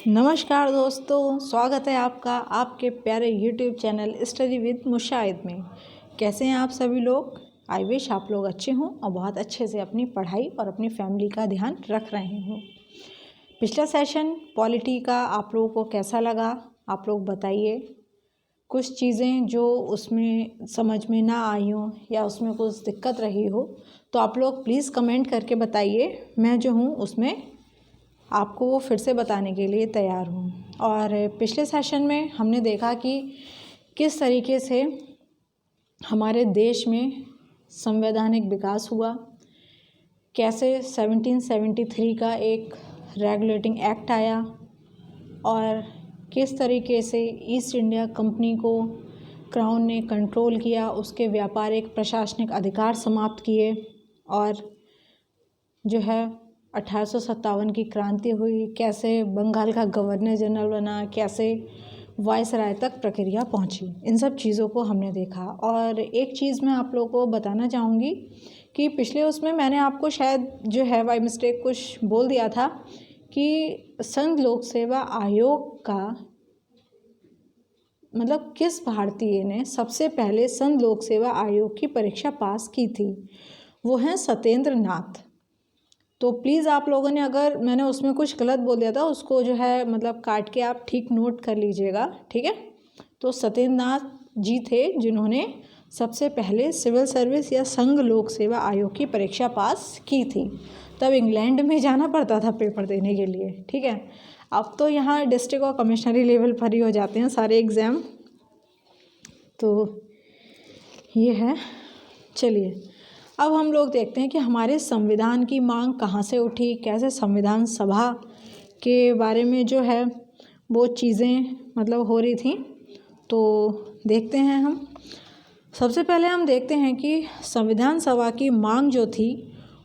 नमस्कार दोस्तों, स्वागत है आपका आपके प्यारे YouTube channel study with Mushahid में। कैसे हैं आप सभी लोग? आई विश आप लोग अच्छे हों और बहुत अच्छे से अपनी पढ़ाई और अपनी फैमिली का ध्यान रख रहे हों। पिछला सेशन पॉलिटी का आप लोगों को कैसा लगा, आप लोग बताइए। कुछ चीज़ें जो उसमें समझ में ना आई हो या उसमें कुछ दिक्कत रही हो तो आप लोग प्लीज़ कमेंट करके बताइए। मैं जो हूँ उसमें आपको वो फिर से बताने के लिए तैयार हूँ। और पिछले सेशन में हमने देखा कि किस तरीके से हमारे देश में संवैधानिक विकास हुआ, कैसे 1773 का एक रेगुलेटिंग एक्ट आया और किस तरीके से ईस्ट इंडिया कंपनी को क्राउन ने कंट्रोल किया, उसके व्यापारिक प्रशासनिक अधिकार समाप्त किए और जो है 1857 की क्रांति हुई, कैसे बंगाल का गवर्नर जनरल बना, कैसे वायसराय तक प्रक्रिया पहुंची। इन सब चीज़ों को हमने देखा। और एक चीज़ मैं आप लोगों को बताना चाहूँगी कि पिछले उसमें मैंने आपको शायद जो है बाय मिस्टेक कुछ बोल दिया था कि संघ लोक सेवा आयोग का मतलब किस भारतीय ने सबसे पहले संघ लोक सेवा आयोग की परीक्षा पास की थी, वो हैं सत्येंद्र नाथ। तो प्लीज़ आप लोगों ने, अगर मैंने उसमें कुछ गलत बोल दिया था उसको जो है मतलब काट के आप ठीक नोट कर लीजिएगा, ठीक है। तो सत्येंद्र नाथ जी थे जिन्होंने सबसे पहले सिविल सर्विस या संघ लोक सेवा आयोग की परीक्षा पास की थी। तब इंग्लैंड में जाना पड़ता था पेपर देने के लिए, ठीक है। अब तो यहाँ डिस्ट्रिक्ट और कमिश्नरी लेवल पर ही हो जाते हैं सारे एग्ज़ाम। तो ये है। चलिए अब हम लोग देखते हैं कि हमारे संविधान की मांग कहाँ से उठी, कैसे संविधान सभा के बारे में जो है वो चीज़ें मतलब हो रही थी। तो देखते हैं हम। सबसे पहले हम देखते हैं कि संविधान सभा की मांग जो थी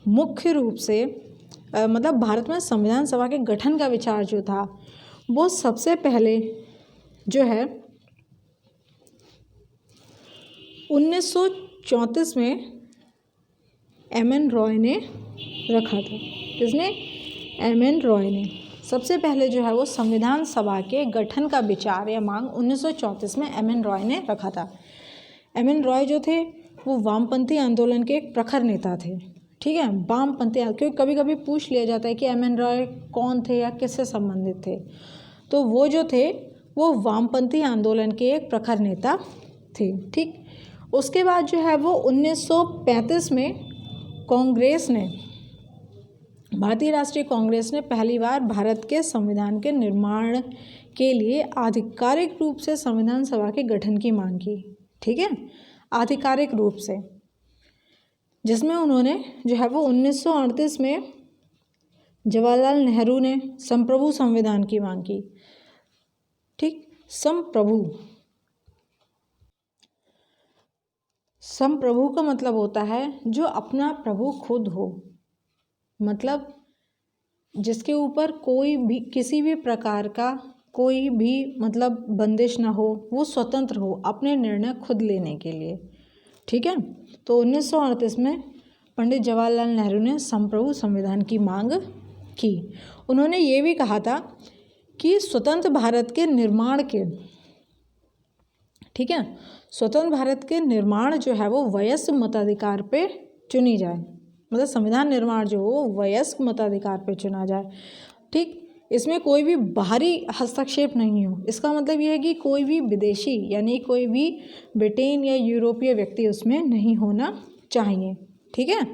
मुख्य रूप से मतलब भारत में संविधान सभा के गठन का विचार जो था वो सबसे पहले जो है 1934 में एम.एन. रॉय ने रखा था। किसने? एम.एन. रॉय ने सबसे पहले जो है वो संविधान सभा के गठन का विचार या मांग 1934 में एम.एन. रॉय ने रखा था। एम.एन. रॉय जो थे वो वामपंथी आंदोलन के एक प्रखर नेता थे, ठीक है। वामपंथी, क्योंकि कभी कभी पूछ लिया जाता है कि एम.एन. रॉय कौन थे या किससे संबंधित थे। तो वो जो थे वो वामपंथी आंदोलन के एक प्रखर नेता थे, ठीक। उसके बाद जो है वो 1935 में कांग्रेस ने, भारतीय राष्ट्रीय कांग्रेस ने पहली बार भारत के संविधान के निर्माण के लिए आधिकारिक रूप से संविधान सभा के गठन की मांग की, ठीक है, आधिकारिक रूप से, जिसमें उन्होंने जो है वो 1938 में जवाहरलाल नेहरू ने संप्रभु संविधान की मांग की, ठीक। संप्रभु का मतलब होता है जो अपना प्रभु खुद हो, मतलब जिसके ऊपर कोई भी किसी भी प्रकार का कोई भी मतलब बंदिश ना हो, वो स्वतंत्र हो अपने निर्णय खुद लेने के लिए, ठीक है। तो 1938 में पंडित जवाहरलाल नेहरू ने संप्रभु संविधान की मांग की। उन्होंने ये भी कहा था कि स्वतंत्र भारत के निर्माण के, ठीक है, स्वतंत्र भारत के निर्माण जो है वो वयस्क मताधिकार पे चुनी जाए, मतलब संविधान निर्माण जो हो वयस्क मताधिकार पे चुना जाए, ठीक। इसमें कोई भी बाहरी हस्तक्षेप नहीं हो। इसका मतलब ये है कि कोई भी विदेशी यानी कोई भी ब्रिटेन या यूरोपीय व्यक्ति उसमें नहीं होना चाहिए, ठीक है।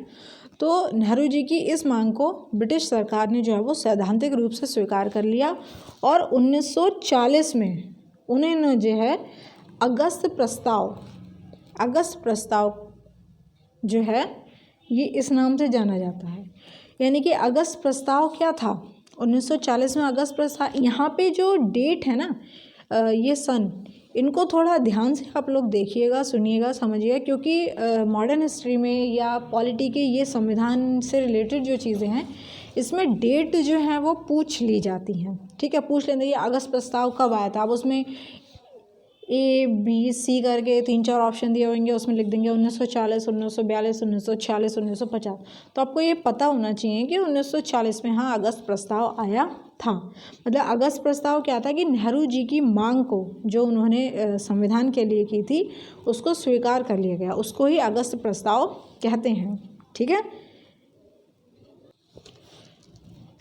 तो नेहरू जी की इस मांग को ब्रिटिश सरकार ने जो है वो सैद्धांतिक रूप से स्वीकार कर लिया और 1940 में उन्होंने जो है अगस्त प्रस्ताव जो है ये इस नाम से जाना जाता है। यानी कि अगस्त प्रस्ताव क्या था? 1940 में अगस्त प्रस्ताव, यहाँ पे जो डेट है ना ये सन, इनको थोड़ा ध्यान से आप लोग देखिएगा, सुनिएगा, समझिएगा, क्योंकि मॉडर्न हिस्ट्री में या पॉलिटी के ये संविधान से रिलेटेड जो चीज़ें हैं इसमें डेट जो है वो पूछ ली जाती हैं, ठीक है। पूछ लेते ये अगस्त प्रस्ताव कब आया था। अब उसमें A B C करके 3-4 ऑप्शन दिए होंगे, उसमें लिख देंगे 1940, 1942, 1946, 1950। तो आपको ये पता होना चाहिए कि 1940 में हाँ अगस्त प्रस्ताव आया था। मतलब अगस्त प्रस्ताव क्या था कि नेहरू जी की मांग को जो उन्होंने संविधान के लिए की थी उसको स्वीकार कर लिया गया, उसको ही अगस्त प्रस्ताव कहते हैं। ठीक है।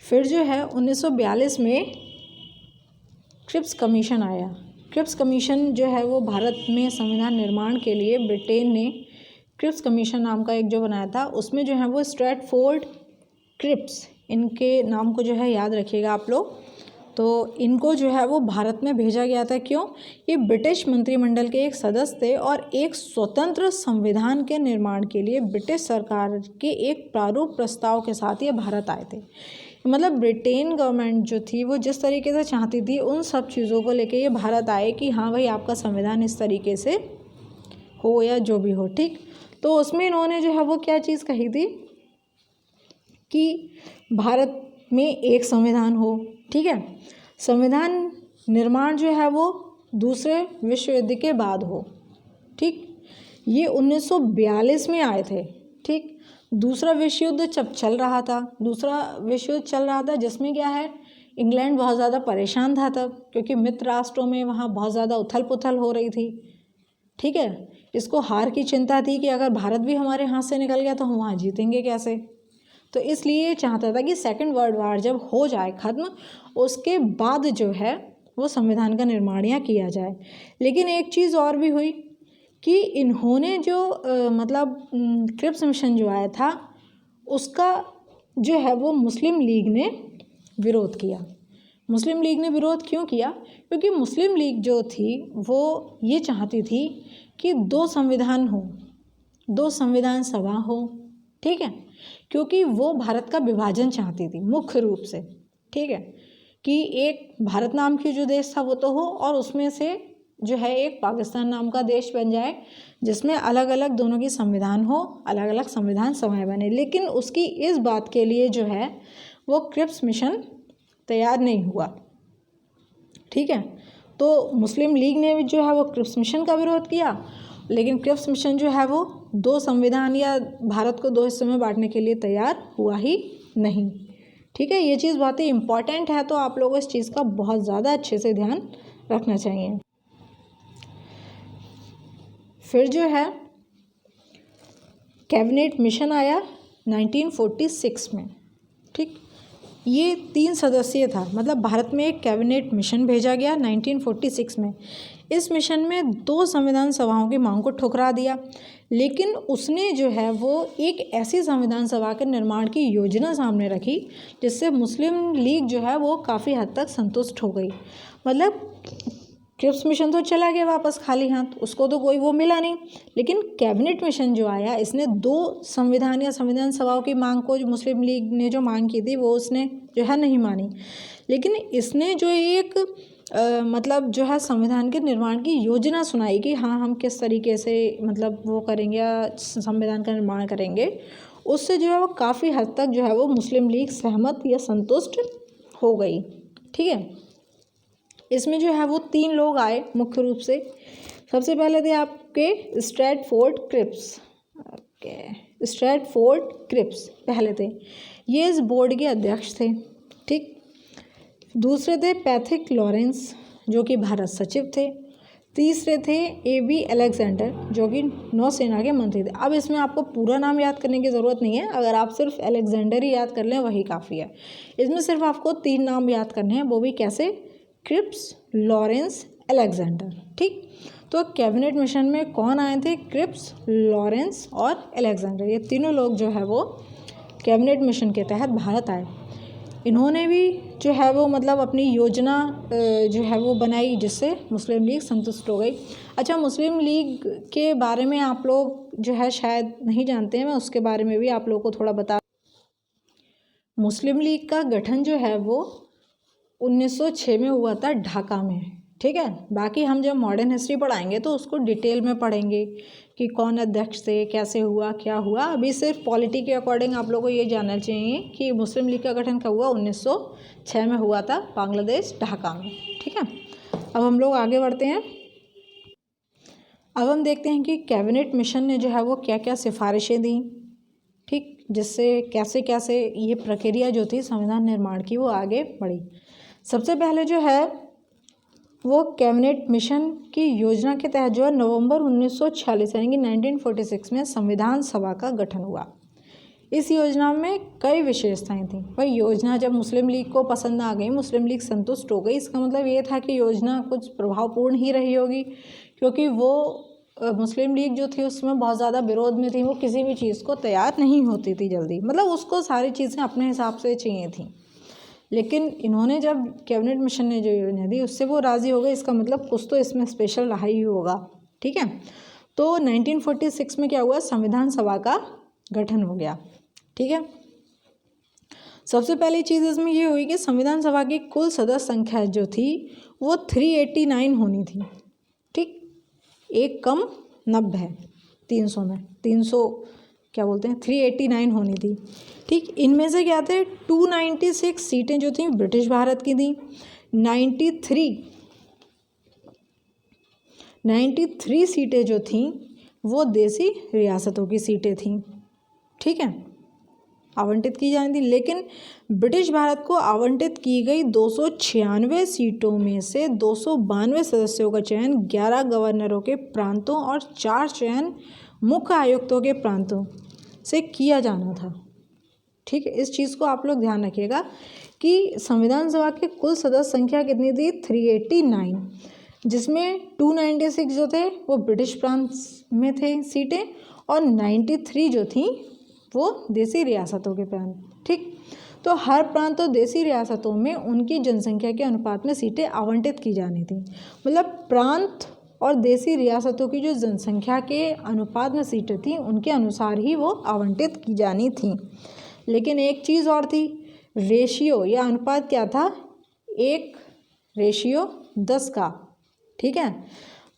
फिर जो है 1942 में क्रिप्स कमीशन आया। क्रिप्स कमीशन जो है वो भारत में संविधान निर्माण के लिए ब्रिटेन ने क्रिप्स कमीशन नाम का एक जो बनाया था, उसमें जो है वो स्ट्रैटफोर्ड क्रिप्स, इनके नाम को जो है याद रखिएगा आप लोग। तो इनको जो है वो भारत में भेजा गया था। क्यों? ये ब्रिटिश मंत्रिमंडल के एक सदस्य थे और एक स्वतंत्र संविधान के निर्माण के लिए ब्रिटिश सरकार के एक प्रारूप प्रस्ताव के साथ ये भारत आए थे। मतलब ब्रिटेन गवर्नमेंट जो थी वो जिस तरीके से चाहती थी उन सब चीज़ों को लेके ये भारत आए कि हाँ भाई आपका संविधान इस तरीके से हो या जो भी हो। ठीक। तो उसमें इन्होंने जो है वो क्या चीज़ कही थी कि भारत में एक संविधान हो। ठीक है। संविधान निर्माण जो है वो दूसरे विश्व युद्ध के बाद हो। ठीक। ये 1942 में आए थे। ठीक। दूसरा विश्व युद्ध जब चल रहा था, जिसमें क्या है इंग्लैंड बहुत ज़्यादा परेशान था तब, क्योंकि मित्र राष्ट्रों में वहाँ बहुत ज़्यादा उथल पुथल हो रही थी। ठीक है। इसको हार की चिंता थी कि अगर भारत भी हमारे हाथ से निकल गया तो हम वहाँ जीतेंगे कैसे। तो इसलिए चाहता था कि सेकंड वर्ल्ड वार जब हो जाए ख़त्म, उसके बाद जो है वो संविधान का निर्माण यहाँ किया जाए। लेकिन एक चीज़ और भी हुई कि इन्होंने जो क्रिप्स मिशन जो आया था उसका जो है वो मुस्लिम लीग ने विरोध किया। मुस्लिम लीग ने विरोध क्यों किया? क्योंकि मुस्लिम लीग जो थी वो ये चाहती थी कि 2 संविधान हो, 2 संविधान सभा हो। ठीक है। क्योंकि वो भारत का विभाजन चाहती थी मुख्य रूप से। ठीक है। कि एक भारत नाम की जो देश था वो तो हो और उसमें से जो है एक पाकिस्तान नाम का देश बन जाए जिसमें अलग अलग दोनों की संविधान हो, अलग अलग संविधान सभाएं बने। लेकिन उसकी इस बात के लिए जो है वो क्रिप्स मिशन तैयार नहीं हुआ। ठीक है। तो मुस्लिम लीग ने भी जो है वो क्रिप्स मिशन का विरोध किया, लेकिन क्रिप्स मिशन जो है वो 2 संविधान या भारत को 2 हिस्सों में बांटने के लिए तैयार हुआ ही नहीं। ठीक है। ये चीज़ बहुत ही इम्पॉर्टेंट है, तो आप लोगों को इस चीज़ का बहुत ज़्यादा अच्छे से ध्यान रखना चाहिए। फिर जो है कैबिनेट मिशन आया 1946 में। ठीक। ये 3 सदस्यीय था, मतलब भारत में एक कैबिनेट मिशन भेजा गया 1946 में। इस मिशन में 2 संविधान सभाओं की मांग को ठुकरा दिया, लेकिन उसने जो है वो एक ऐसी संविधान सभा के निर्माण की योजना सामने रखी जिससे मुस्लिम लीग जो है वो काफ़ी हद तक संतुष्ट हो गई। मतलब क्रिप्स मिशन तो चला गया वापस खाली हाथ, उसको तो कोई वो मिला नहीं। लेकिन कैबिनेट मिशन जो आया इसने 2 संविधान या संविधान सभाओं की मांग को, जो मुस्लिम लीग ने जो मांग की थी वो उसने जो है नहीं मानी। लेकिन इसने जो एक जो है संविधान के निर्माण की योजना सुनाई कि हाँ हम किस तरीके से वो करेंगे या संविधान का निर्माण करेंगे, उससे जो है वो काफ़ी हद तक जो है वो मुस्लिम लीग सहमत या संतुष्ट हो गई। ठीक है। इसमें जो है वो 3 लोग आए मुख्य रूप से। सबसे पहले थे आपके स्ट्रैटफोर्ड क्रिप्स पहले थे, ये इस बोर्ड के अध्यक्ष थे। ठीक। दूसरे थे पैथिक लॉरेंस जो कि भारत सचिव थे। तीसरे थे AB अलेक्जेंडर जो कि नौसेना के मंत्री थे। अब इसमें आपको पूरा नाम याद करने की ज़रूरत नहीं है, अगर आप सिर्फ अलेक्जेंडर ही याद कर लें वही काफ़ी है। इसमें सिर्फ आपको 3 नाम याद करने हैं, वो भी कैसे? Cripps, Lawrence, Alexander. ठीक। तो कैबिनेट मिशन में कौन आए थे? क्रिप्स, लॉरेंस और अलेक्जेंडर। ये तीनों लोग जो है वो कैबिनेट मिशन के तहत भारत आए। इन्होंने भी जो है वो अपनी योजना जो है वो बनाई जिससे मुस्लिम लीग संतुष्ट हो गई। अच्छा, मुस्लिम लीग के बारे में आप लोग जो है शायद नहीं जानते हैं, मैं उसके बारे में भी आप लोगों को थोड़ा बता। मुस्लिम लीग का गठन जो है वो 1906 में हुआ था ढाका में। ठीक है। बाकी हम जब मॉडर्न हिस्ट्री पढ़ाएंगे तो उसको डिटेल में पढ़ेंगे कि कौन अध्यक्ष थे, कैसे हुआ, क्या हुआ। अभी सिर्फ पॉलिटी के अकॉर्डिंग आप लोगों को ये जानना चाहिए कि मुस्लिम लीग का गठन कब हुआ? 1906 में हुआ था, बांग्लादेश ढाका में। ठीक है। अब हम लोग आगे बढ़ते हैं। अब हम देखते हैं कि कैबिनेट मिशन ने जो है वो क्या क्या सिफारिशें दी, ठीक, जिससे कैसे कैसे ये प्रक्रिया जो थी संविधान निर्माण की वो आगे बढ़ी। सबसे पहले जो है वो कैबिनेट मिशन की योजना के तहत जो है नवंबर 1946 यानी कि 1946 में संविधान सभा का गठन हुआ। इस योजना में कई विशेषताएं थीं। वही योजना जब मुस्लिम लीग को पसंद आ गई, मुस्लिम लीग संतुष्ट हो गई, इसका मतलब ये था कि योजना कुछ प्रभावपूर्ण ही रही होगी, क्योंकि वो मुस्लिम लीग जो थी उसमें बहुत ज़्यादा विरोध में थी, वो किसी भी चीज़ को तैयार नहीं होती थी जल्दी, मतलब उसको सारी चीज़ें अपने हिसाब से चाहिए थी। लेकिन इन्होंने जब कैबिनेट मिशन ने जो योजना दी उससे वो राज़ी हो गए, इसका मतलब कुछ तो इसमें स्पेशल रहा ही होगा, ठीक है। तो 1946 में क्या हुआ, संविधान सभा का गठन हो गया, ठीक है। सबसे पहली चीज़ इसमें ये हुई कि संविधान सभा की कुल सदस्य संख्या जो थी वो 389 होनी थी, ठीक, एक कम 90 है 300 में, 300 क्या बोलते हैं 389 होनी थी, ठीक। इनमें से क्या थे 296 सीटें जो थी ब्रिटिश भारत की थी, 93 सीटें जो थीं वो देसी रियासतों की सीटें थीं, ठीक है, आवंटित की जानी थी। लेकिन ब्रिटिश भारत को आवंटित की गई 296 सीटों में से 292 सदस्यों का चयन 11 गवर्नरों के प्रांतों और 4 चयन मुख्य आयुक्तों के प्रांतों से किया जाना था, ठीक है। इस चीज़ को आप लोग ध्यान रखिएगा कि संविधान सभा की कुल सदस्य संख्या कितनी थी 389, जिसमें 296 जो थे वो ब्रिटिश प्रांत में थे सीटें, और 93 जो थी वो देसी रियासतों के प्रांत, ठीक। तो हर प्रांत और देसी रियासतों में उनकी जनसंख्या के अनुपात में सीटें आवंटित की जानी थी, मतलब प्रांत और देसी रियासतों की जो जनसंख्या के अनुपात में सीटें थी उनके अनुसार ही वो आवंटित की जानी थी। लेकिन एक चीज़ और थी, रेशियो या अनुपात क्या था, 1:10 का, ठीक है,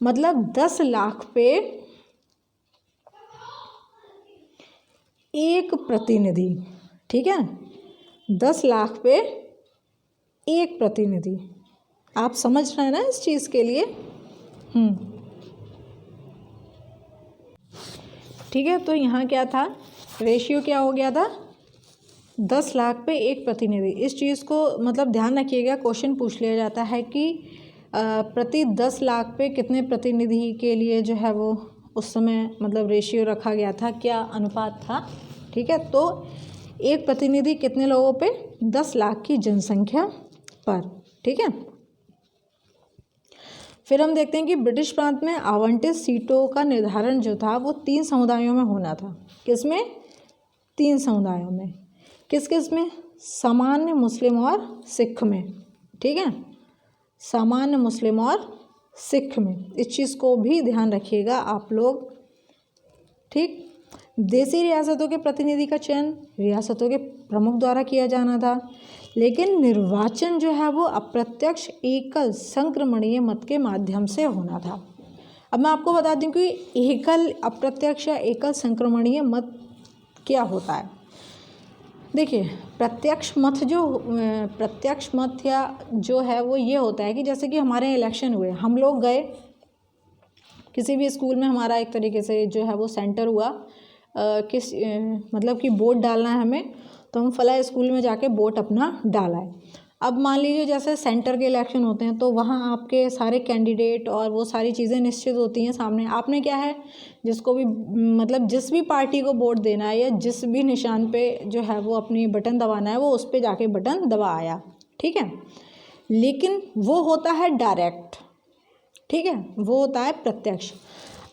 मतलब 10 लाख पे एक प्रतिनिधि, ठीक है, 10 लाख पे एक प्रतिनिधि। आप समझ रहे हैं ना इस चीज़ के लिए, ठीक है। तो यहाँ क्या था, रेशियो क्या हो गया था 10 लाख पे एक प्रतिनिधि। इस चीज़ को मतलब ध्यान रखिएगा, क्वेश्चन पूछ लिया जाता है कि प्रति 10 लाख पे कितने प्रतिनिधि के लिए जो है वो उस समय मतलब रेशियो रखा गया था, क्या अनुपात था, ठीक है। तो एक प्रतिनिधि कितने लोगों पे, 10 लाख की जनसंख्या पर, ठीक है। फिर हम देखते हैं कि ब्रिटिश प्रांत में आवंटित सीटों का निर्धारण जो था वो 3 समुदायों में होना था। किसमें, 3 समुदायों में, किस किस में, सामान्य मुस्लिम और सिख में, ठीक है, सामान्य मुस्लिम और सिख में। इस चीज़ को भी ध्यान रखिएगा आप लोग, ठीक। देसी रियासतों के प्रतिनिधि का चयन रियासतों के प्रमुख द्वारा किया जाना था, लेकिन निर्वाचन जो है वो अप्रत्यक्ष एकल संक्रमणीय मत के माध्यम से होना था। अब मैं आपको बता दूं कि एकल, अप्रत्यक्ष या एकल संक्रमणीय मत क्या होता है। देखिए, प्रत्यक्ष मत या जो है वो ये होता है कि जैसे कि हमारे इलेक्शन हुए, हम लोग गए किसी भी स्कूल में, हमारा एक तरीके से जो है वो सेंटर हुआ, मतलब कि वोट डालना है हमें, तो हम फला स्कूल में जाके वोट अपना डाला है। अब मान लीजिए जैसे सेंटर के इलेक्शन होते हैं तो वहाँ आपके सारे कैंडिडेट और वो सारी चीज़ें निश्चित होती हैं सामने। आपने क्या है, जिसको भी मतलब जिस भी पार्टी को वोट देना है या जिस भी निशान पे जो है वो अपनी बटन दबाना है वो उस पर जाके बटन दबाया, ठीक है। लेकिन वो होता है डायरेक्ट, ठीक है, वो होता है प्रत्यक्ष।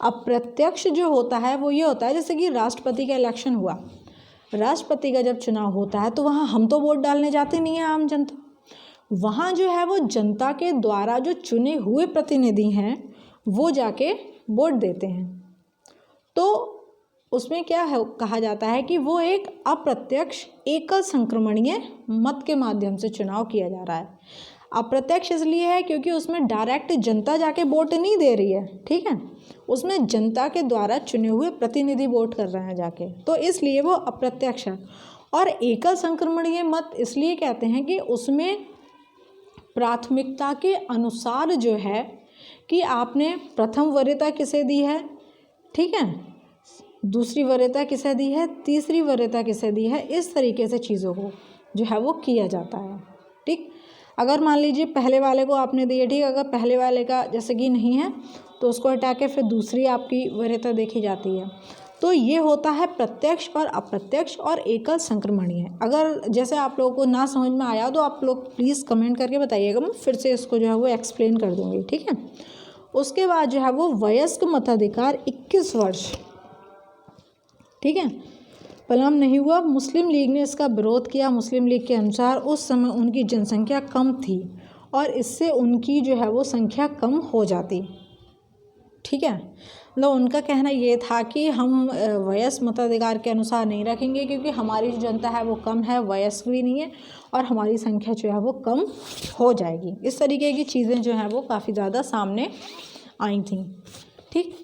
अप्रत्यक्ष जो होता है वो ये होता है, जैसे कि राष्ट्रपति का इलेक्शन हुआ, राष्ट्रपति का जब चुनाव होता है तो वहाँ हम तो वोट डालने जाते नहीं हैं आम जनता, वहाँ जो है वो जनता के द्वारा जो चुने हुए प्रतिनिधि हैं वो जाके वोट देते हैं। तो उसमें क्या है, कहा जाता है कि वो एक अप्रत्यक्ष एकल संक्रमणीय मत के माध्यम से चुनाव किया जा रहा है। अप्रत्यक्ष इसलिए है क्योंकि उसमें डायरेक्ट जनता जाके वोट नहीं दे रही है, ठीक है, उसमें जनता के द्वारा चुने हुए प्रतिनिधि वोट कर रहे हैं जाके, तो इसलिए वो अप्रत्यक्ष है। और एकल संक्रमणीय मत इसलिए कहते हैं कि उसमें प्राथमिकता के अनुसार जो है कि आपने प्रथम वरीयता किसे दी है, ठीक है, दूसरी वरीयता किसे दी है, तीसरी वरीयता किसे दी है। इस तरीके से चीज़ों को जो है वो किया जाता है। ठीक, अगर मान लीजिए पहले वाले को आपने दिए, ठीक, अगर पहले वाले का जैसे कि नहीं है तो उसको हटा के फिर दूसरी आपकी वरीयता देखी जाती है। तो ये होता है प्रत्यक्ष और अप्रत्यक्ष और एकल संक्रमणीय। अगर जैसे आप लोगों को ना समझ में आया तो आप लोग प्लीज़ कमेंट करके बताइएगा, मैं फिर से इसको जो है वो एक्सप्लेन कर दूँगी, ठीक है। उसके बाद जो है वो वयस्क मताधिकार 21 वर्ष, ठीक है, परिणाम नहीं हुआ। मुस्लिम लीग ने इसका विरोध किया। मुस्लिम लीग के अनुसार उस समय उनकी जनसंख्या कम थी और इससे उनकी जो है वो संख्या कम हो जाती, ठीक है। मतलब उनका कहना ये था कि हम वयस्क मताधिकार के अनुसार नहीं रखेंगे क्योंकि हमारी जो जनता है वो कम है, वयस्क भी नहीं है, और हमारी संख्या जो है वो कम हो जाएगी। इस तरीके की चीज़ें जो हैं वो काफ़ी ज़्यादा सामने आई थी। ठीक,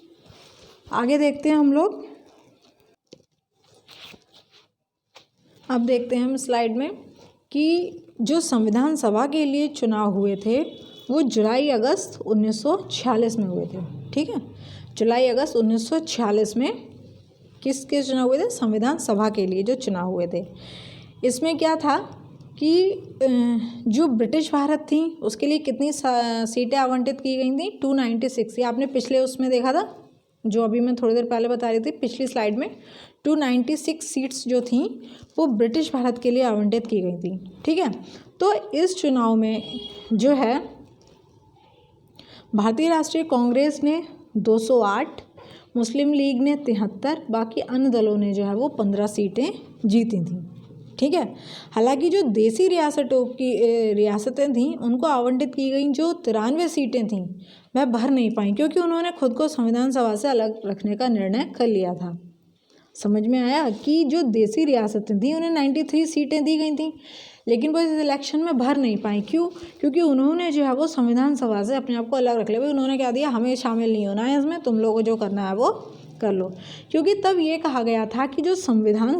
आगे देखते हैं हम लोग। अब देखते हैं हम स्लाइड में कि जो संविधान सभा के लिए चुनाव हुए थे वो जुलाई अगस्त 1946 में हुए थे, ठीक है। जुलाई अगस्त 1946 में किसके चुनाव हुए थे, संविधान सभा के लिए जो चुनाव हुए थे। इसमें क्या था कि जो ब्रिटिश भारत थी उसके लिए कितनी सीटें आवंटित की गई थी, 296। ये आपने पिछले उसमें देखा था, जो अभी मैं थोड़ी देर पहले बता रही थी पिछली स्लाइड में, 296 सीट्स जो थी वो ब्रिटिश भारत के लिए आवंटित की गई थी, ठीक है। तो इस चुनाव में जो है भारतीय राष्ट्रीय कांग्रेस ने 208, मुस्लिम लीग ने 73, बाकी अन्य दलों ने जो है वो 15 सीटें जीती थी, ठीक है। हालांकि जो देसी रियासतें थीं उनको आवंटित की गई जो 93 सीटें थीं वह भर नहीं पाई क्योंकि उन्होंने खुद को संविधान सभा से अलग रखने का निर्णय कर लिया था। समझ में आया कि जो देसी रियासतें थीं उन्हें 93 सीटें दी गई थीं लेकिन वो इस इलेक्शन में भर नहीं पाई। क्यों? क्योंकि उन्होंने जो है वो संविधान सभा से अपने आप को अलग रख लिया। भाई उन्होंने क्या दिया, हमें शामिल नहीं होना है इसमें, तुम लोगों को जो करना है वो कर लो। क्योंकि तब ये कहा गया था कि जो संविधान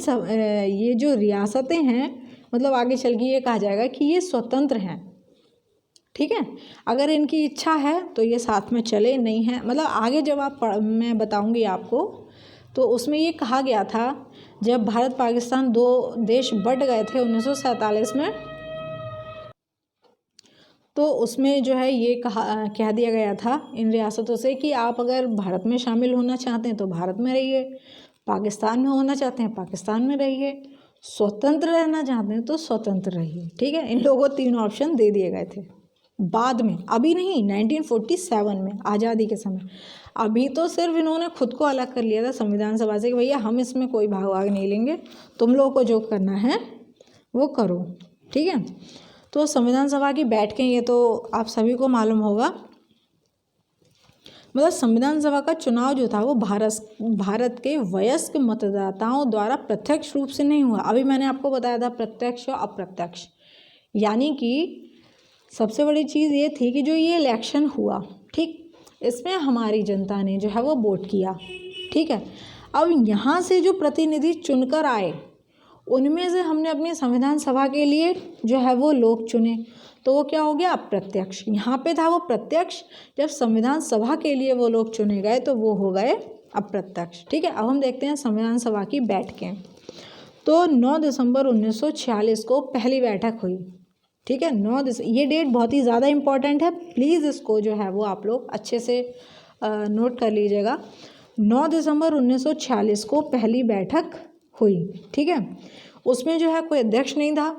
ये जो रियासतें हैं, मतलब आगे चल के ये कहा जाएगा कि ये स्वतंत्र हैं, ठीक है। अगर इनकी इच्छा है तो ये साथ में चले, नहीं है मतलब आगे जब मैं बताऊँगी आपको, तो उसमें ये कहा गया था जब भारत पाकिस्तान 2 देश बंट गए थे 1947 में, तो उसमें जो है ये कह दिया गया था इन रियासतों से कि आप अगर भारत में शामिल होना चाहते हैं तो भारत में रहिए, पाकिस्तान में होना चाहते हैं पाकिस्तान में रहिए, स्वतंत्र रहना चाहते हैं तो स्वतंत्र रहिए, ठीक है। इन लोगों को 3 ऑप्शन दे दिए गए थे बाद में, अभी नहीं, 1947 में आज़ादी के समय। अभी तो सिर्फ इन्होंने खुद को अलग कर लिया था संविधान सभा से कि भैया हम इसमें कोई भाग नहीं लेंगे, तुम लोगों को जो करना है वो करो, ठीक है। तो संविधान सभा की बैठकें ये तो आप सभी को मालूम होगा, मतलब संविधान सभा का चुनाव जो था वो भारत के वयस्क मतदाताओं द्वारा प्रत्यक्ष रूप से नहीं हुआ। अभी मैंने आपको बताया था प्रत्यक्ष और अप्रत्यक्ष, यानी कि सबसे बड़ी चीज़ ये थी कि जो ये इलेक्शन हुआ, ठीक, इसमें हमारी जनता ने जो है वो वोट किया, ठीक है। अब यहाँ से जो प्रतिनिधि चुनकर आए उनमें से हमने अपनी संविधान सभा के लिए जो है वो लोग चुने, तो वो क्या हो गया, अप्रत्यक्ष। यहाँ पे था वो प्रत्यक्ष, जब संविधान सभा के लिए वो लोग चुने गए तो वो हो गए अप्रत्यक्ष, ठीक है। अब हम देखते हैं संविधान सभा की बैठकें। तो 9 दिसंबर 1946 को पहली बैठक हुई, ठीक है। 9 दिसंबर, ये डेट बहुत ही ज़्यादा इम्पॉर्टेंट है, प्लीज़ इसको जो है वो आप लोग अच्छे से नोट कर लीजिएगा। 9 दिसंबर 1946 को पहली बैठक हुई, ठीक है। उसमें जो है कोई अध्यक्ष नहीं था,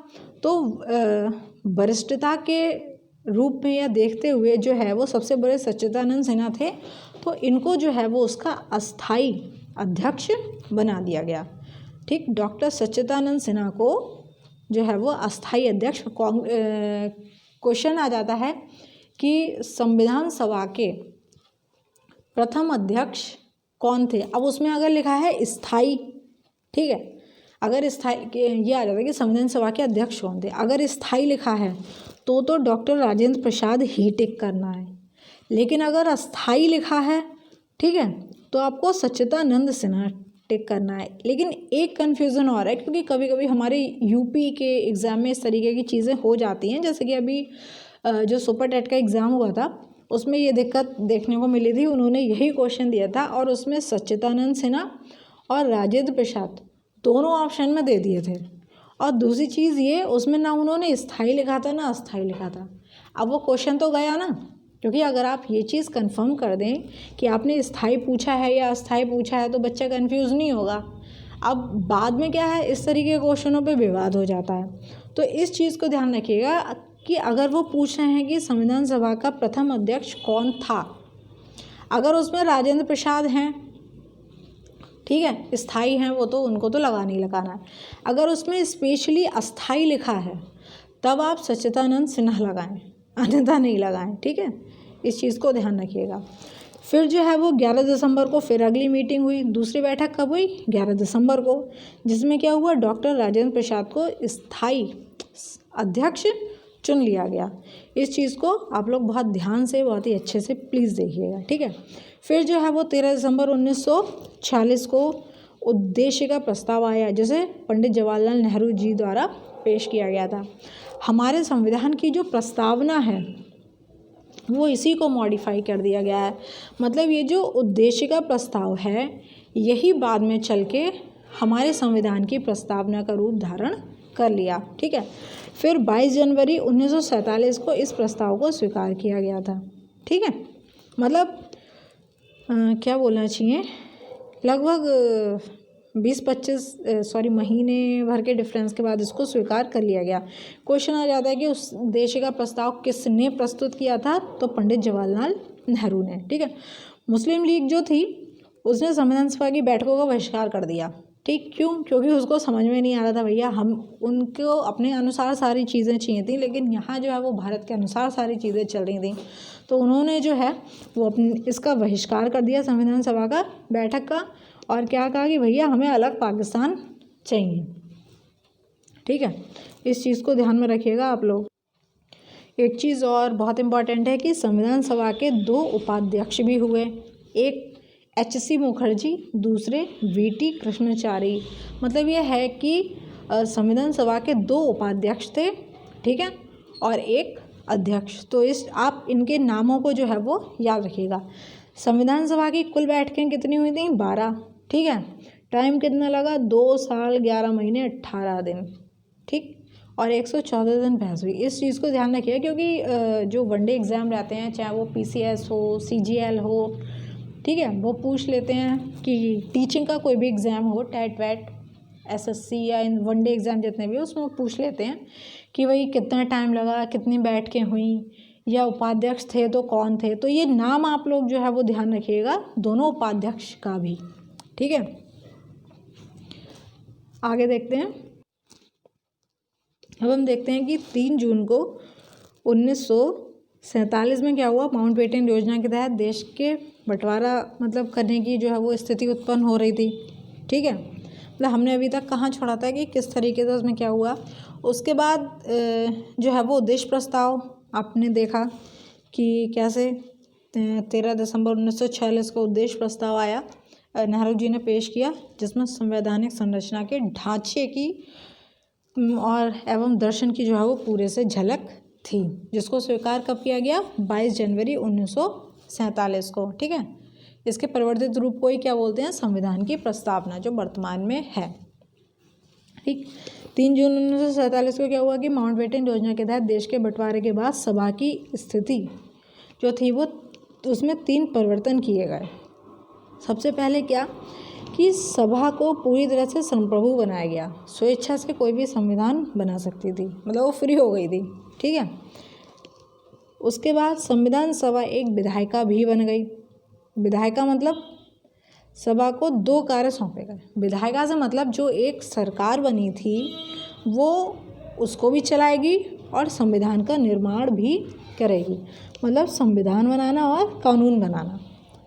तो वरिष्ठता के रूप में यह देखते हुए जो है वो सबसे बड़े सच्चिदानंद सिन्हा थे, तो इनको जो है वो उसका अस्थाई अध्यक्ष बना दिया गया, ठीक। डॉक्टर सच्चिदानंद सिन्हा को जो है वो अस्थाई अध्यक्ष। क्वेश्चन आ जाता है कि संविधान सभा के प्रथम अध्यक्ष कौन थे। अब उसमें अगर लिखा है स्थाई, ठीक है, अगर स्थाई ये आ जाता है कि संविधान सभा के अध्यक्ष कौन थे। अगर स्थाई लिखा है तो डॉक्टर राजेंद्र प्रसाद ही टिक करना है, लेकिन अगर अस्थाई लिखा है, ठीक है, तो आपको सच्चिदानंद सिन्हा टिक करना है। लेकिन एक कन्फ्यूज़न और है, क्योंकि कभी कभी हमारे यूपी के एग्ज़ाम में इस तरीके की चीज़ें हो जाती हैं, जैसे कि अभी जो सुपर टेट का एग्ज़ाम हुआ था उसमें ये दिक्कत देखने को मिली थी। उन्होंने यही क्वेश्चन दिया था और उसमें सच्चिदानंद सिन्हा और राजेंद्र प्रसाद दोनों ऑप्शन में दे दिए थे। और दूसरी चीज़ ये, उसमें ना उन्होंने स्थाई लिखा था ना अस्थाई लिखा था। अब वो क्वेश्चन तो गया ना, क्योंकि अगर आप ये चीज़ कंफर्म कर दें कि आपने स्थाई पूछा है या अस्थाई पूछा है तो बच्चा कंफ्यूज नहीं होगा। अब बाद में क्या है, इस तरीके के क्वेश्चनों पे विवाद हो जाता है। तो इस चीज़ को ध्यान रखिएगा कि अगर वो पूछ रहे हैं कि संविधान सभा का प्रथम अध्यक्ष कौन था, अगर उसमें राजेंद्र प्रसाद हैं, ठीक है, स्थाई हैं वो, तो उनको तो लगाना ही लगाना है। अगर उसमें स्पेशली अस्थाई लिखा है तब आप सच्चिदानंद सिन्हा लगाएं, अन्यथा नहीं लगाएं, ठीक है। इस चीज़ को ध्यान रखिएगा। फिर जो है वो 11 दिसंबर को फिर अगली मीटिंग हुई। दूसरी बैठक कब हुई? 11 दिसंबर को, जिसमें क्या हुआ, डॉक्टर राजेंद्र प्रसाद को स्थाई अध्यक्ष चुन लिया गया। इस चीज़ को आप लोग बहुत ध्यान से, बहुत ही अच्छे से प्लीज़ देखिएगा, ठीक है। फिर जो है वो 13 दिसंबर 1946 को उद्देश्य का प्रस्ताव आया, जिसे पंडित जवाहरलाल नेहरू जी द्वारा पेश किया गया था। हमारे संविधान की जो प्रस्तावना है वो इसी को मॉडिफाई कर दिया गया है। मतलब ये जो उद्देश्य का प्रस्ताव है यही बाद में चल के हमारे संविधान की प्रस्तावना का रूप धारण कर लिया, ठीक है। फिर 22 जनवरी 1947 को इस प्रस्ताव को स्वीकार किया गया था, ठीक है। मतलब क्या बोलना चाहिए, लगभग 20-25 महीने भर के डिफरेंस के बाद इसको स्वीकार कर लिया गया। क्वेश्चन आ जाता है कि उस उद्देश्य का प्रस्ताव किसने प्रस्तुत किया था, तो पंडित जवाहरलाल नेहरू ने, ठीक है। मुस्लिम लीग जो थी उसने संविधान सभा की बैठकों का बहिष्कार कर दिया, ठीक। क्यों? क्योंकि उसको समझ में नहीं आ रहा था, भैया हम उनको अपने अनुसार सारी चीज़ें चाहिए थी, लेकिन यहाँ जो है वो भारत के अनुसार सारी चीज़ें चल रही थी। तो उन्होंने जो है वो अपने इसका बहिष्कार कर दिया संविधान सभा का बैठक का, और क्या कहा कि भैया हमें अलग पाकिस्तान चाहिए, ठीक है। इस चीज़ को ध्यान में रखिएगा आप लोग। एक चीज़ और बहुत इम्पॉर्टेंट है कि संविधान सभा के 2 उपाध्यक्ष भी हुए, एक HC मुखर्जी, दूसरे VT कृष्णाचारी। मतलब ये है कि संविधान सभा के 2 उपाध्यक्ष थे, ठीक है, और एक अध्यक्ष। तो आप इनके नामों को जो है वो याद रखिएगा। संविधान सभा की कुल बैठकें कितनी हुई थी? 12, ठीक है। टाइम कितना लगा? 2 साल 11 महीने 18 दिन, ठीक, और 114 दिन बहस हुई। इस चीज़ को ध्यान रखिएगा, क्योंकि जो वनडे एग्ज़ाम रहते हैं, चाहे वो PCS हो, CGL हो, ठीक है, वो पूछ लेते हैं कि टीचिंग का कोई भी एग्ज़ाम हो, टेट वेट SSC या इन वनडे एग्ज़ाम जितने भी, उसमें वो पूछ लेते हैं कि भाई कितना टाइम लगा, कितनी बैठकें हुई, या उपाध्यक्ष थे तो कौन थे। तो ये नाम आप लोग जो है वो ध्यान रखिएगा, दोनों उपाध्यक्ष का भी, ठीक है। आगे देखते हैं। अब हम देखते हैं कि 3 जून को 1947 में क्या हुआ, माउंटबेटन योजना के तहत देश के बंटवारा मतलब करने की जो है वो स्थिति उत्पन्न हो रही थी, ठीक है। मतलब हमने अभी तक कहाँ छोड़ा था कि किस तरीके से उसमें क्या हुआ। उसके बाद जो है वो उद्देश्य प्रस्ताव आपने देखा कि कैसे 13 दिसंबर 1946 को उद्देश्य प्रस्ताव आया, नेहरू जी ने पेश किया, जिसमें संवैधानिक संरचना के ढांचे की और एवं दर्शन की जो है वो पूरे से झलक थी, जिसको स्वीकार कब किया गया? 22 जनवरी 1947 को, ठीक है। इसके परिवर्तित रूप को ही क्या बोलते हैं? संविधान की प्रस्तावना, जो वर्तमान में है, ठीक। 3 जून 1947 को क्या हुआ कि माउंटबेटन योजना के तहत देश के बंटवारे के बाद सभा की स्थिति जो थी वो उसमें 3 परिवर्तन किए गए। सबसे पहले क्या कि सभा को पूरी तरह से संप्रभु बनाया गया, स्वेच्छा से कोई भी संविधान बना सकती थी, मतलब वो फ्री हो गई थी, ठीक है। उसके बाद संविधान सभा एक विधायिका भी बन गई। विधायिका मतलब सभा को 2 कार्य सौंपे गए। विधायिका से मतलब जो एक सरकार बनी थी वो उसको भी चलाएगी और संविधान का निर्माण भी करेगी, मतलब संविधान बनाना और कानून बनाना,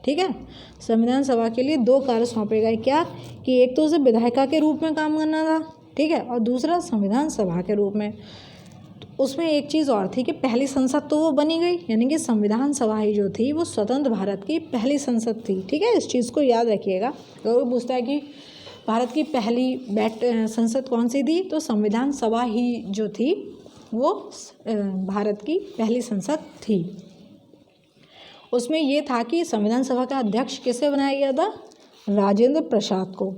ठीक है। संविधान सभा के लिए 2 कार्य सौंपे गए, क्या कि एक तो उसे विधायिका के रूप में काम करना था, ठीक है, और दूसरा संविधान सभा के रूप में। उसमें एक चीज़ और थी कि पहली संसद तो वो बनी गई, यानी कि संविधान सभा ही जो थी वो स्वतंत्र भारत की पहली संसद थी, ठीक है। इस चीज़ को याद रखिएगा। अगर वो पूछता है कि भारत की पहली संसद कौन सी थी, तो संविधान सभा ही जो थी वो भारत की पहली संसद थी। उसमें ये था कि संविधान सभा का अध्यक्ष किसे बनाया गया था? राजेंद्र प्रसाद को।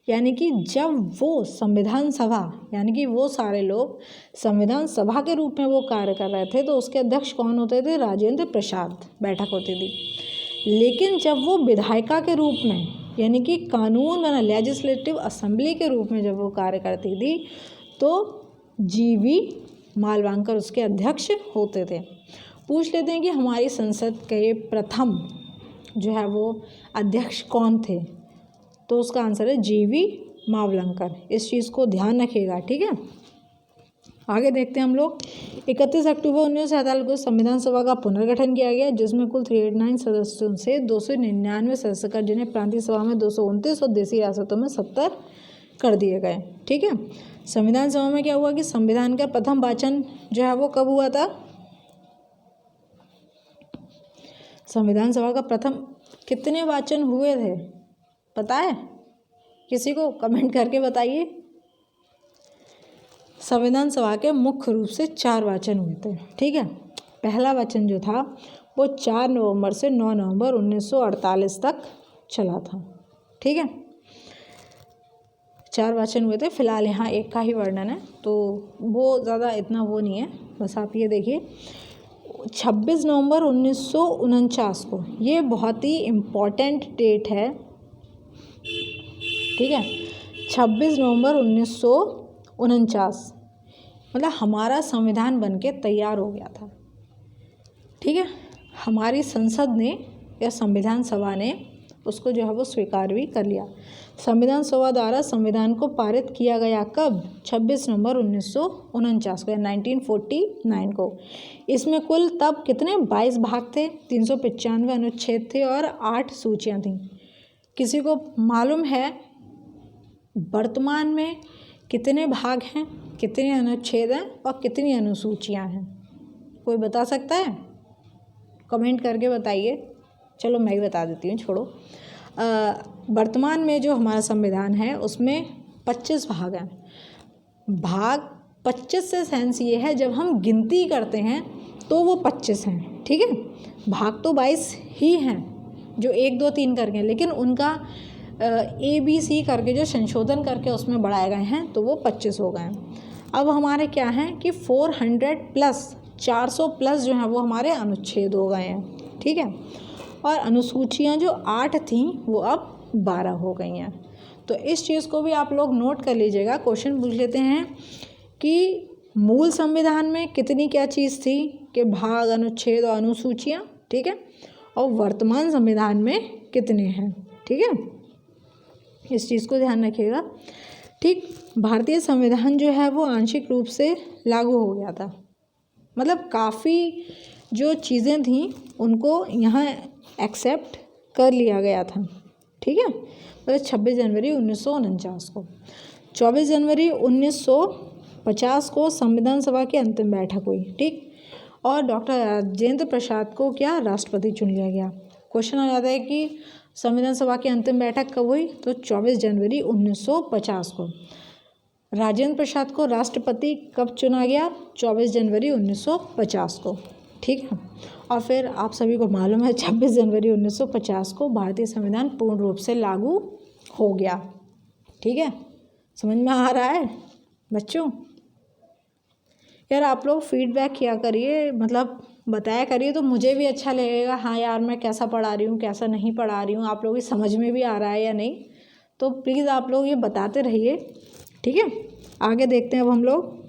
यानी कि जब वो संविधान सभा, यानी कि वो सारे लोग संविधान सभा के रूप में वो कार्य कर रहे थे, तो उसके अध्यक्ष कौन होते थे? राजेंद्र प्रसाद बैठक होती थी। लेकिन जब वो विधायिका के रूप में, यानी कि कानून बना लेजिस्लेटिव असेंबली के रूप में जब वो कार्य करती थी, तो जीवी मालवांकर उसके अध्यक्ष होते थे। पूछ लेते हैं कि हमारी संसद के प्रथम जो है वो अध्यक्ष कौन थे? तो उसका आंसर है जीवी मावलंकर। इस चीज़ को ध्यान रखिएगा, ठीक है। आगे देखते हैं हम लोग। 31 अक्टूबर 1947 को संविधान सभा का पुनर्गठन किया गया, जिसमें कुल 389 सदस्यों से 299 सदस्य कर, जिन्हें प्रांतीय सभा में 229 और देसी रियासतों में 70 कर दिए गए, ठीक है। संविधान सभा में क्या हुआ कि संविधान का प्रथम वाचन जो है वो कब हुआ था? संविधान सभा का प्रथम कितने वाचन हुए थे पता है? किसी को कमेंट करके बताइए। संविधान सभा के मुख्य रूप से 4 वाचन हुए थे, ठीक है। पहला वाचन जो था वो 4 नवंबर से 9 नवंबर 1948 तक चला था, ठीक है। 4 वाचन हुए थे। फिलहाल यहाँ एक का ही वर्णन है, तो वो ज़्यादा इतना वो नहीं है, बस आप ये देखिए 26 नवंबर 1949 को, ये बहुत ही इम्पॉर्टेंट डेट है, ठीक है। 26 नवंबर 1949 मतलब हमारा संविधान बनके तैयार हो गया था, ठीक है। हमारी संसद ने या संविधान सभा ने उसको जो है वो स्वीकार भी कर लिया। संविधान सभा द्वारा संविधान को पारित किया गया कब? 26 नवंबर 1949 को, 1949 को। इसमें कुल तब कितने 22 भाग थे, 395 अनुच्छेद थे और 8 सूचियाँ थीं। किसी को मालूम है वर्तमान में कितने भाग हैं, कितने अनुच्छेद हैं और कितनी अनुसूचियाँ हैं? कोई बता सकता है? कमेंट करके बताइए। चलो मैं ही बता देती हूँ, छोड़ो। वर्तमान में जो हमारा संविधान है उसमें 25 भाग हैं। भाग 25 से सेंस ये है जब हम गिनती करते हैं तो वो 25 हैं, ठीक है। भाग तो 22 ही हैं जो 1 2 3 करके हैं, लेकिन उनका ABC करके जो संशोधन करके उसमें बढ़ाए गए हैं तो वो 25 हो गए हैं। अब हमारे क्या हैं कि 400 प्लस 400 प्लस जो हैं वो हमारे अनुच्छेद हो गए हैं, ठीक है। और अनुसूचियाँ जो 8 थीं वो अब 12 हो गई हैं। तो इस चीज़ को भी आप लोग नोट कर लीजिएगा। क्वेश्चन पूछ लेते हैं कि मूल संविधान में कितनी क्या चीज़ थी कि भाग, अनुच्छेद और अनुसूचियाँ, ठीक है, और वर्तमान संविधान में कितने हैं, ठीक है। इस चीज़ को ध्यान रखिएगा, ठीक। भारतीय संविधान जो है वो आंशिक रूप से लागू हो गया था, मतलब काफ़ी जो चीज़ें थीं उनको यहाँ एक्सेप्ट कर लिया गया था, ठीक है। मतलब 26 जनवरी 1949 को। 24 जनवरी 1950 को संविधान सभा की अंतिम बैठक हुई, ठीक। और डॉक्टर राजेंद्र प्रसाद को क्या राष्ट्रपति चुन लिया गया। क्वेश्चन आ जाता है कि संविधान सभा की अंतिम बैठक कब हुई? तो 24 जनवरी 1950 को। राजेंद्र प्रसाद को राष्ट्रपति कब चुना गया? 24 जनवरी 1950 को, ठीक है। और फिर आप सभी को मालूम है 26 जनवरी 1950 को भारतीय संविधान पूर्ण रूप से लागू हो गया, ठीक है। समझ में आ रहा है बच्चों? यार आप लोग फीडबैक किया करिए, मतलब बताया करिए तो मुझे भी अच्छा लगेगा। हाँ यार मैं कैसा पढ़ा रही हूँ, कैसा नहीं पढ़ा रही हूँ, आप लोगों की समझ में भी आ रहा है या नहीं, तो प्लीज़ आप लोग ये बताते रहिए, ठीक है। आगे देखते हैं अब हम लोग।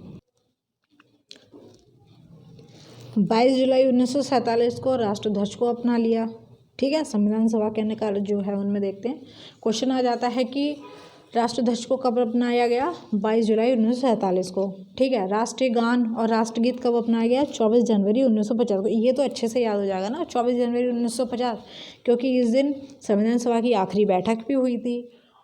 22 जुलाई 1947 को राष्ट्रध्वज को अपना लिया, ठीक है। संविधान सभा के अन्य कार्य जो है उनमें देखते हैं। क्वेश्चन आ जाता है कि राष्ट्रध्वज को कब अपनाया गया? 22 जुलाई 1947 को, ठीक है। राष्ट्रीय गान और राष्ट्रगीत कब अपनाया गया? 24 जनवरी 1950 को। ये तो अच्छे से याद हो जाएगा ना, 24 जनवरी 1950, क्योंकि इस दिन संविधान सभा की आखिरी बैठक भी हुई थी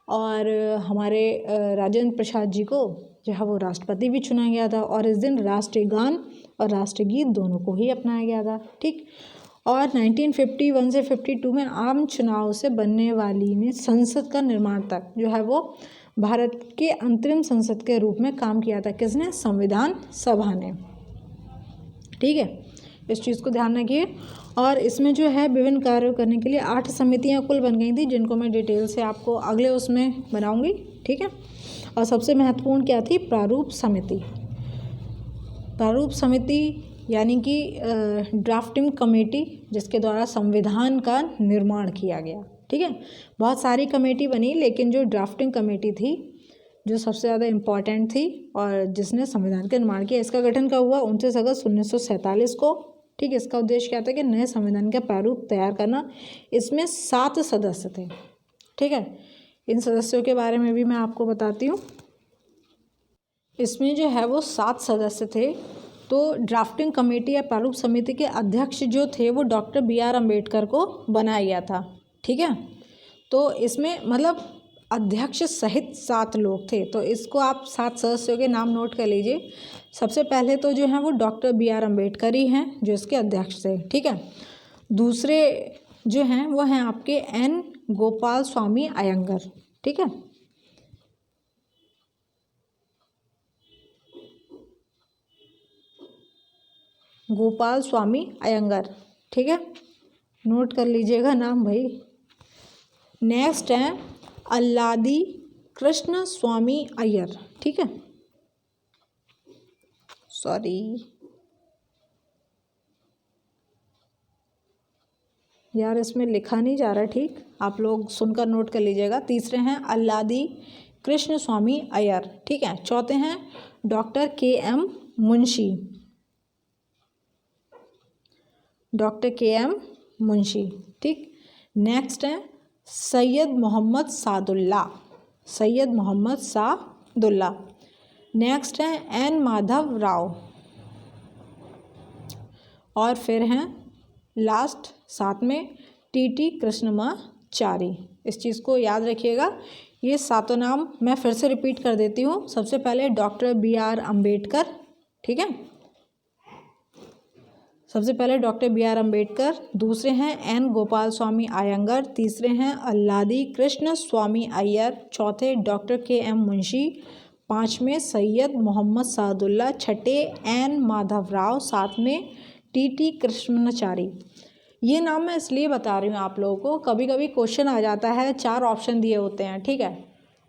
और हमारे राजेंद्र प्रसाद जी को जो है वो राष्ट्रपति भी चुना गया था, और इस दिन राष्ट्रीय गान और राष्ट्रगीत दोनों को ही अपनाया गया था, ठीक। और 1951 से 52 में आम चुनाव से बनने वाली ने संसद का निर्माण तक जो है वो भारत के अंतरिम संसद के रूप में काम किया था। किसने? संविधान सभा ने, ठीक है। इस चीज़ को ध्यान रखिए। और इसमें जो है विभिन्न कार्यों करने के लिए 8 समितियां कुल बन गई थी, जिनको मैं डिटेल से आपको अगले उसमें बनाऊंगी, ठीक है। और सबसे महत्वपूर्ण क्या थी? प्रारूप समिति। प्रारूप समिति यानी कि ड्राफ्टिंग कमेटी, जिसके द्वारा संविधान का निर्माण किया गया, ठीक है। बहुत सारी कमेटी बनी, लेकिन जो ड्राफ्टिंग कमेटी थी जो सबसे ज़्यादा इम्पॉर्टेंट थी और जिसने संविधान का निर्माण किया, इसका गठन कब हुआ? 29 अगस्त 1947 को, ठीक है। इसका उद्देश्य क्या था कि नए संविधान का प्रारूप तैयार करना। इसमें 7 सदस्य थे, ठीक है। इन सदस्यों के बारे में भी मैं आपको बताती हूँ। इसमें जो है वो 7 सदस्य थे। तो ड्राफ्टिंग कमेटी या प्रारूप समिति के अध्यक्ष जो थे वो डॉक्टर BR अम्बेडकर को बनाया गया था, ठीक है। तो इसमें मतलब अध्यक्ष सहित 7 लोग थे। तो इसको आप 7 सदस्यों के नाम नोट कर लीजिए। सबसे पहले तो जो है वो डॉक्टर BR अम्बेडकर ही हैं जो इसके अध्यक्ष थे, ठीक है। दूसरे जो हैं वो हैं आपके N गोपाल स्वामी अयंगर, ठीक है। गोपाल स्वामी अयंगर, ठीक है, नोट कर लीजिएगा नाम भाई। नेक्स्ट है अल्लादी कृष्ण स्वामी अय्यर, ठीक है। सॉरी, यार इसमें लिखा नहीं जा रहा, ठीक, आप लोग सुनकर नोट कर लीजिएगा। तीसरे हैं अल्लादी कृष्ण स्वामी अय्यर, ठीक है। चौथे हैं doctor KM Munshi, doctor KM Munshi, ठीक। नेक्स्ट है सैयद मोहम्मद सादुल्ला, सैयद मोहम्मद सादुल्ला। नेक्स्ट है N माधव राव। और फिर हैं लास्ट 7 में TT कृष्णमाचारी। इस चीज़ को याद रखिएगा। ये 7 नाम मैं फिर से रिपीट कर देती हूँ। सबसे पहले डॉक्टर BR अम्बेडकर, ठीक है, सबसे पहले डॉक्टर BR अम्बेडकर। दूसरे हैं N गोपाल स्वामी अयंगर। तीसरे हैं अल्लादी कृष्ण स्वामी अय्यर। चौथे डॉक्टर KM मुंशी। 5वें सैयद मोहम्मद सादुल्ला। 6ठे N माधव राव। 7वें TT कृष्णमाचारी। ये नाम मैं इसलिए बता रही हूँ आप लोगों को, कभी कभी क्वेश्चन आ जाता है, 4 ऑप्शन दिए होते हैं, ठीक है।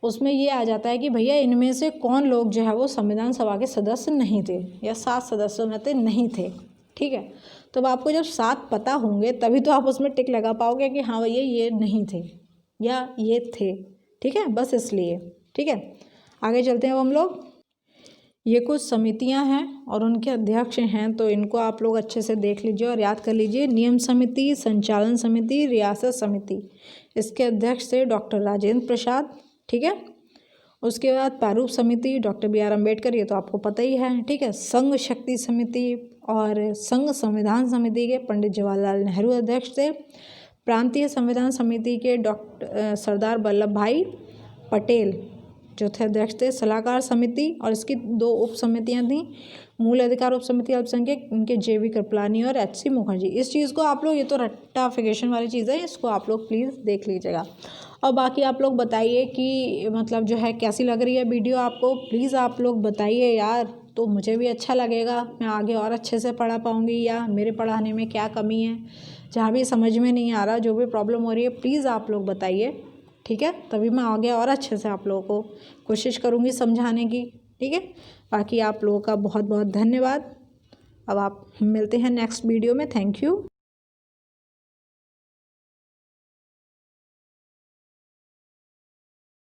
उसमें ये आ जाता है कि भैया इनमें से कौन लोग जो है वो संविधान सभा के सदस्य नहीं थे या 7 सदस्यों में से नहीं थे, ठीक है। तो आपको जब 7 पता होंगे तभी तो आप उसमें टिक लगा पाओगे कि हाँ भैया ये नहीं थे या ये थे, ठीक है। बस इसलिए, ठीक है। आगे चलते हैं अब हम लोग। ये कुछ समितियां हैं और उनके अध्यक्ष हैं, तो इनको आप लोग अच्छे से देख लीजिए और याद कर लीजिए। नियम समिति, संचालन समिति, रियासत समिति, इसके अध्यक्ष थे डॉक्टर राजेंद्र प्रसाद, ठीक है। उसके बाद प्रारूप समिति डॉक्टर BR अम्बेडकर, ये तो आपको पता ही है, ठीक है। संघ शक्ति समिति और संघ संविधान समिति के पंडित जवाहरलाल नेहरू अध्यक्ष थे। प्रांतीय संविधान समिति के डॉक्टर सरदार वल्लभ भाई पटेल जो थे अध्यक्ष थे। सलाहकार समिति और इसकी 2 उप समितियाँ थीं। मूल अधिकार उप समिति अल्पसंख्यक, इनके JV कृपलानी और HC मुखर्जी। इस चीज़ को आप लोग, ये तो रट्टाफिकेशन वाली चीज़ है, इसको आप लोग प्लीज़ देख लीजिएगा। और बाकी आप लोग बताइए कि मतलब जो है कैसी लग रही है वीडियो आपको, प्लीज़ आप लोग बताइए यार, तो मुझे भी अच्छा लगेगा, मैं आगे और अच्छे से पढ़ा पाऊँगी या मेरे पढ़ाने में क्या कमी है, जहाँ भी समझ में नहीं आ रहा, जो भी प्रॉब्लम हो रही है, प्लीज़ आप लोग बताइए, ठीक है। तभी मैं आगे और अच्छे से आप लोगों को कोशिश करूँगी समझाने की, ठीक है। बाकी आप लोगों का बहुत बहुत धन्यवाद। अब आप मिलते हैं नेक्स्ट वीडियो में। Thank you.